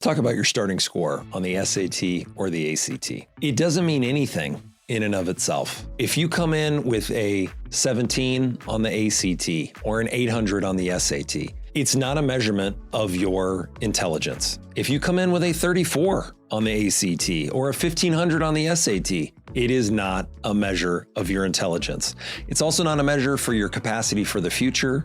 Talk about your starting score on the SAT or the ACT. It doesn't mean anything in and of itself. If you come in with a 17 on the ACT or an 800 on the SAT, it's not a measurement of your intelligence. If you come in with a 34 on the ACT or a 1500 on the SAT, it is not a measure of your intelligence. It's also not a measure for your capacity for the future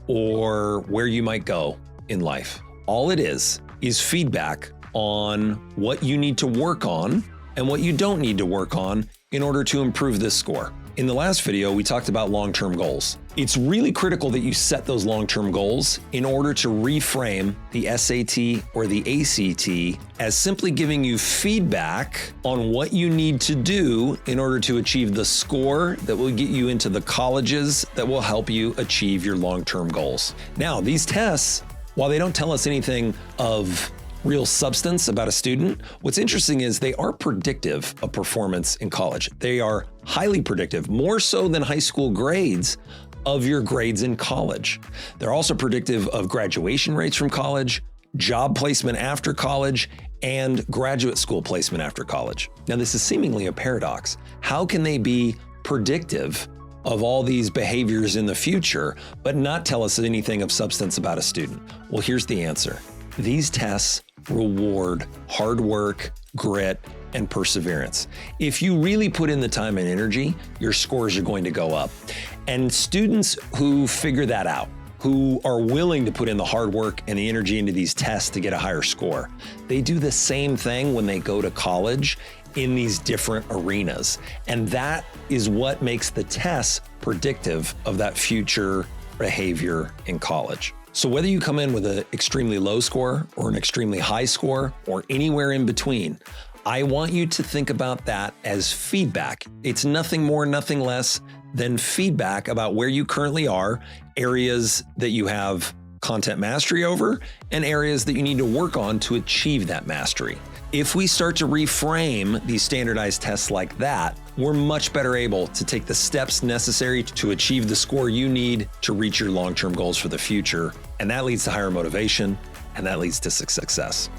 or where you might go in life. All it is feedback on what you need to work on and what you don't need to work on in order to improve this score. In the last video, we talked about long-term goals. It's really critical that you set those long-term goals in order to reframe the SAT or the ACT as simply giving you feedback on what you need to do in order to achieve the score that will get you into the colleges that will help you achieve your long-term goals. Now, these tests, while they don't tell us anything of real substance about a student, what's interesting is they are predictive of performance in college. They are highly predictive, more so than high school grades, of your grades in college. They're also predictive of graduation rates from college, job placement after college, and graduate school placement after college. Now, this is seemingly a paradox. How can they be predictive of all these behaviors in the future, but not tell us anything of substance about a student? Well, here's the answer. These tests reward hard work, grit, and perseverance. If you really put in the time and energy, your scores are going to go up. And students who figure that out, who are willing to put in the hard work and the energy into these tests to get a higher score, they do the same thing when they go to college in these different arenas. And that is what makes the tests predictive of that future behavior in college. So whether you come in with an extremely low score or an extremely high score or anywhere in between, I want you to think about that as feedback. It's nothing more, nothing less than feedback about where you currently are, areas that you have content mastery over, and areas that you need to work on to achieve that mastery. If we start to reframe these standardized tests like that, we're much better able to take the steps necessary to achieve the score you need to reach your long-term goals for the future. And that leads to higher motivation, and that leads to success.